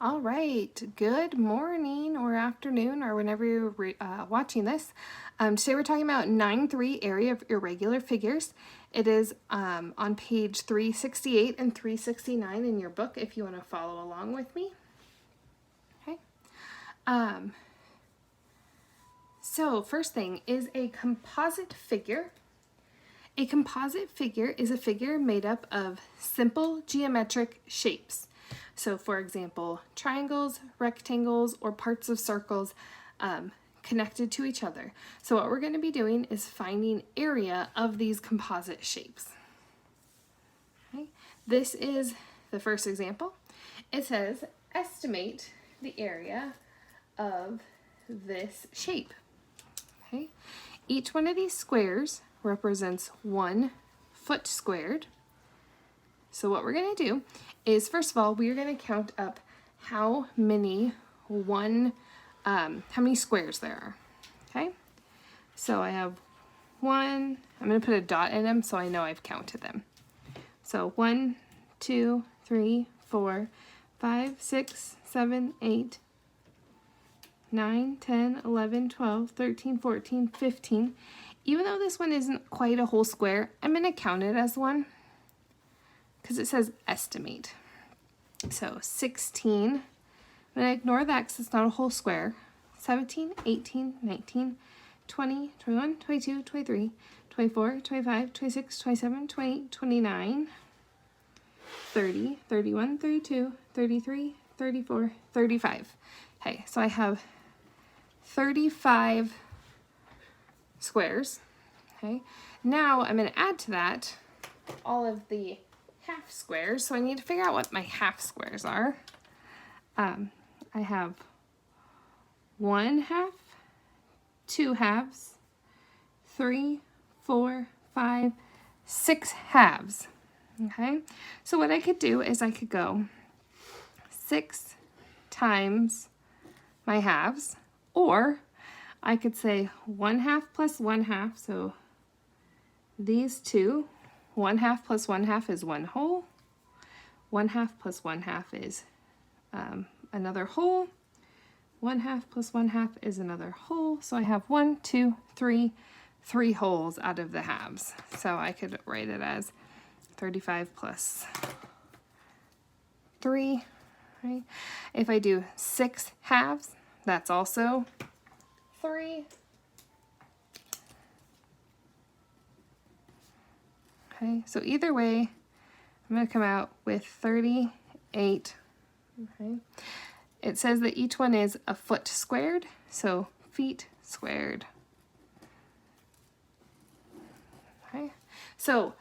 All right, good morning or afternoon or whenever you're watching this. Today we're talking about 9-3 area of irregular figures. It is on page 368 and 369 in your book if you want to follow along with me. Okay. So first thing is a composite figure. A composite figure is a figure made up of simple geometric shapes. So for example, triangles, rectangles, or parts of circles connected to each other. So what we're going to be doing is finding area of these composite shapes. Okay. This is the first example. It says, estimate the area of this shape. Okay. Each one of these squares represents 1 foot squared. So what we're going to do is, first of all, we're going to count up how many squares there are. Okay, so I have 1. I'm going to put a dot in them so I know I've counted them. So 1, 2, 3, 4, 5, 6, 7, 8, 9, 10, 11, 12, 13, 14, 15. Even though this one isn't quite a whole square, I'm going to count it as one because it says estimate. So 16, I'm going to ignore that because it's not a whole square. 17, 18, 19, 20, 21, 22, 23, 24, 25, 26, 27, 28, 29, 30, 31, 32, 33, 34, 35. Okay, so I have 35 squares. Okay, now I'm going to add to that all of the half squares, so I need to figure out what my half squares are. I have 1 half, 2 halves, 3, 4, 5, 6 halves. Okay, so what I could do is I could go 6 times my halves, or I could say 1 half plus 1 half, so these two, 1 half plus 1 half is 1 whole. 1 half plus 1 half is another whole. 1 half plus 1 half is another whole. So I have 1, 2, 3 wholes out of the halves. So I could write it as 35 plus 3. Right? If I do 6 halves, that's also 3. Okay, so either way, I'm going to come out with 38. Okay. It says that each one is a foot squared, so feet squared. Okay. So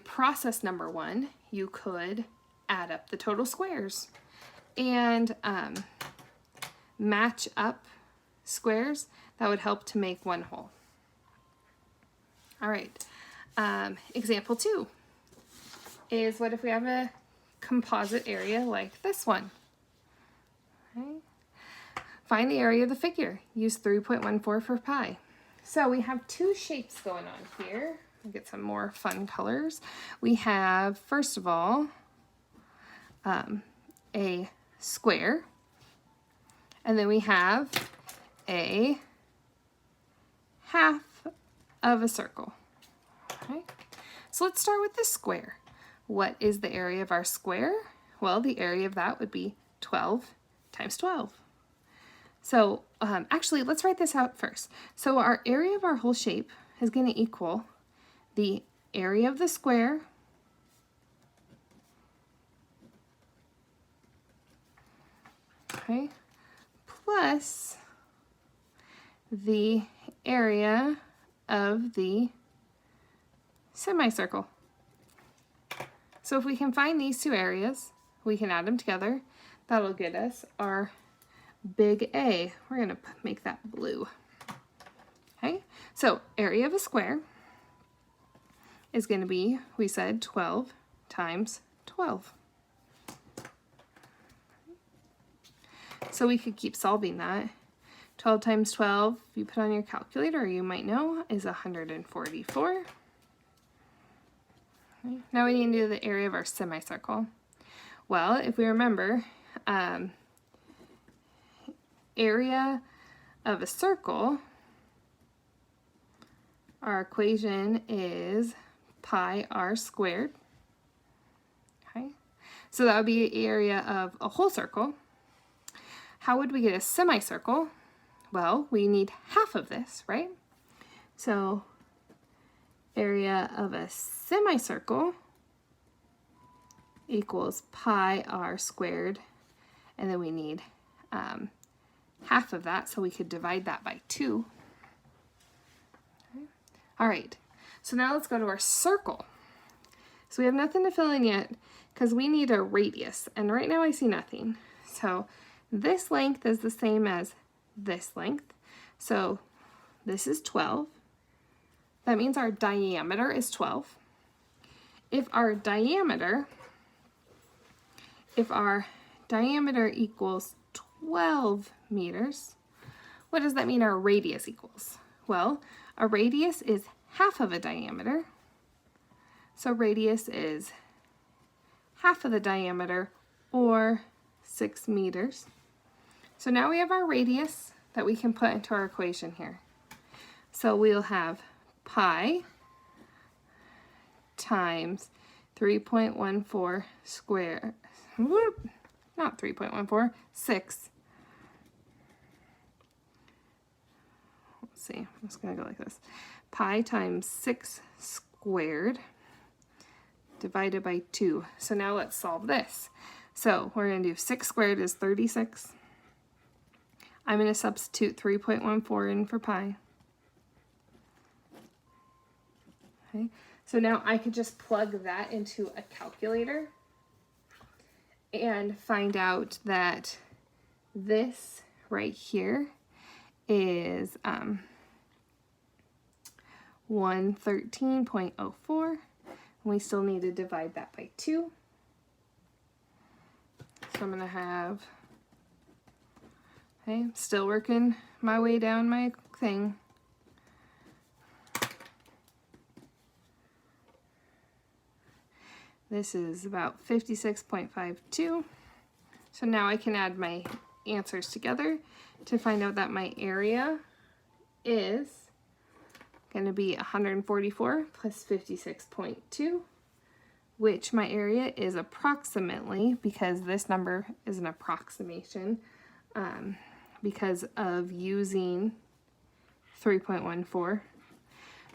process number 1, you could add up the total squares and match up squares that would help to make 1 whole. All right. Example 2 is, what if we have a composite area like this one? Okay. Find the area of the figure. Use 3.14 for pi. So we have 2 shapes going on here. We'll get some more fun colors. We have, first of all, a square, and then we have a half of a circle. Okay. So let's start with the square. What is the area of our square? Well, the area of that would be 12 times 12. So actually, let's write this out first. So our area of our whole shape is going to equal the area of the square plus the area of the semicircle. So if we can find these 2 areas, we can add them together. That'll get us our big A. We're going to make that blue. Okay, so area of a square is going to be, we said, 12 times 12. So we could keep solving that. 12 times 12, if you put on your calculator, you might know, is 144. Okay. Now we need to do the area of our semicircle. Well, if we remember, area of a circle, our equation is pi r squared. Okay, so that would be the area of a whole circle. How would we get a semicircle? Well, we need half of this, right? So area of a semicircle equals pi r squared, and then we need half of that, so we could divide that by 2. Okay. All right, so now let's go to our circle. So we have nothing to fill in yet because we need a radius, and right now I see nothing. So this length is the same as this length, so this is 12. That means our diameter is 12. If our diameter equals 12 meters, what does that mean our radius equals? Well, a radius is half of a diameter. So radius is half of the diameter, or 6 meters. So now we have our radius that we can put into our equation here. So we'll have pi times 3.14 squared, not 3.14, 6. Let's see, I'm just going to go like this. Pi times 6 squared divided by 2. So now let's solve this. So we're going to do 6 squared is 36. I'm going to substitute 3.14 in for pi. Okay, so now I could just plug that into a calculator and find out that this right here is 113.04. We still need to divide that by 2. So I'm going to have, okay, still working my way down my thing. This is about 56.52. So now I can add my answers together to find out that my area is going to be 144 plus 56.2, which my area is approximately, because this number is an approximation, because of using 3.14,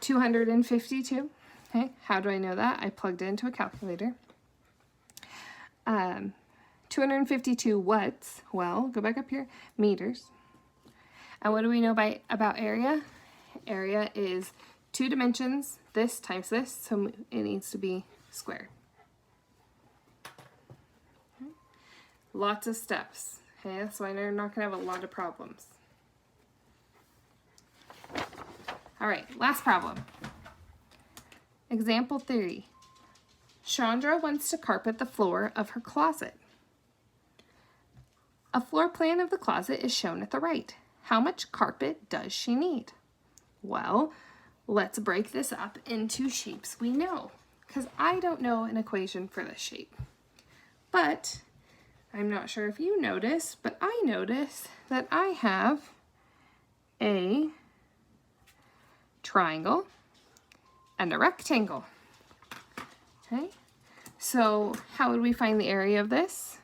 252. Okay, how do I know that? I plugged it into a calculator. 252 watts, well, go back up here, meters. And what do we know about area? Area is 2 dimensions, this times this, so it needs to be squared. Okay. Lots of steps, okay, that's why we're not going to have a lot of problems. All right, last problem. Example 3. Chandra wants to carpet the floor of her closet. A floor plan of the closet is shown at the right. How much carpet does she need? Well, let's break this up into shapes we know, because I don't know an equation for this shape. But I'm not sure if you notice, but I notice that I have a triangle and a rectangle. Okay, so how would we find the area of this?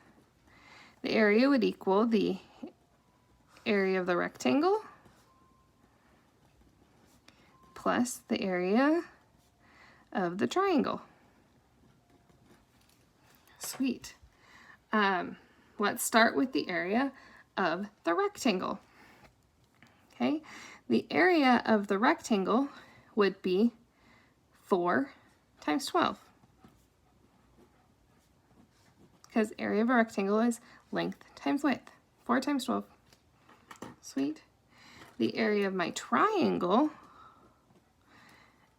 The area would equal the area of the rectangle plus the area of the triangle. Sweet. Let's start with the area of the rectangle. Okay, the area of the rectangle would be 4 times 12. Because area of a rectangle is length times width. 4 times 12. Sweet. The area of my triangle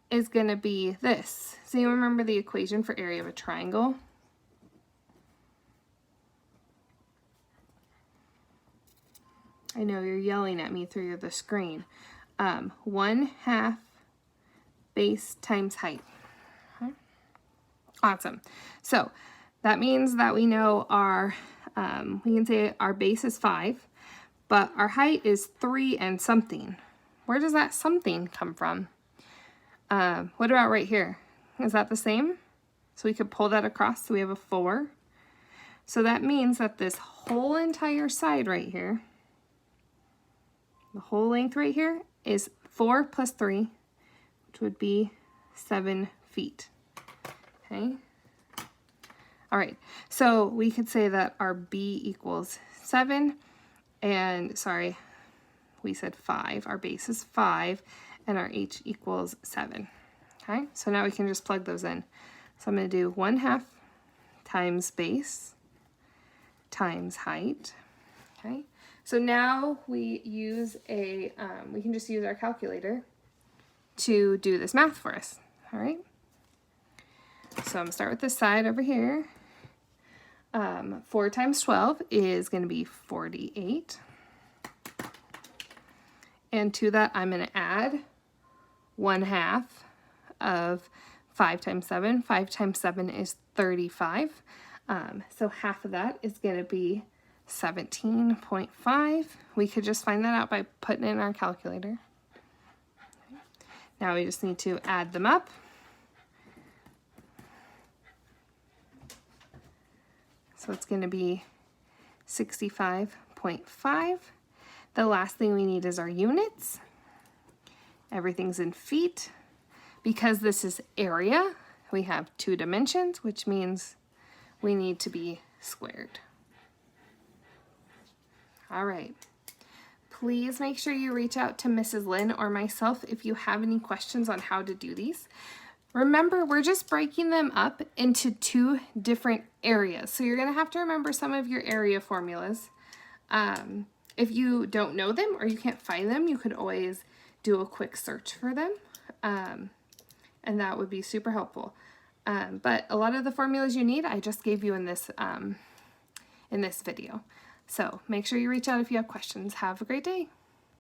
is going to be this. So you remember the equation for area of a triangle? I know you're yelling at me through the screen. 1/2 base times height. Okay. Awesome. So That means that we know our, we can say our base is 5, but our height is 3 and something. Where does that something come from? What about right here? Is that the same? So we could pull that across, so we have a 4. So that means that this whole entire side right here, the whole length right here, is 4 plus 3, which would be 7 feet. Okay. All right, so we could say that our B equals 7, and sorry, we said 5. Our base is 5, and our H equals 7. Okay, so now we can just plug those in. So I'm going to do 1/2 times base times height. Okay, so now we use a, we can just use our calculator to do this math for us. All right, so I'm going to start with this side over here. 4 times 12 is going to be 48. And to that, I'm going to add 1/2 of 5 times 7. 5 times 7 is 35. So half of that is going to be 17.5. We could just find that out by putting it in our calculator. Okay. Now we just need to add them up. So it's going to be 65.5. The last thing we need is our units. Everything's in feet. Because this is area, we have 2 dimensions, which means we need to be squared. All right. Please make sure you reach out to Mrs. Lynn or myself if you have any questions on how to do these. Remember, we're just breaking them up into 2 different areas. So you're going to have to remember some of your area formulas. If you don't know them or you can't find them, you could always do a quick search for them. And that would be super helpful. But a lot of the formulas you need, I just gave you in this video. So make sure you reach out if you have questions. Have a great day.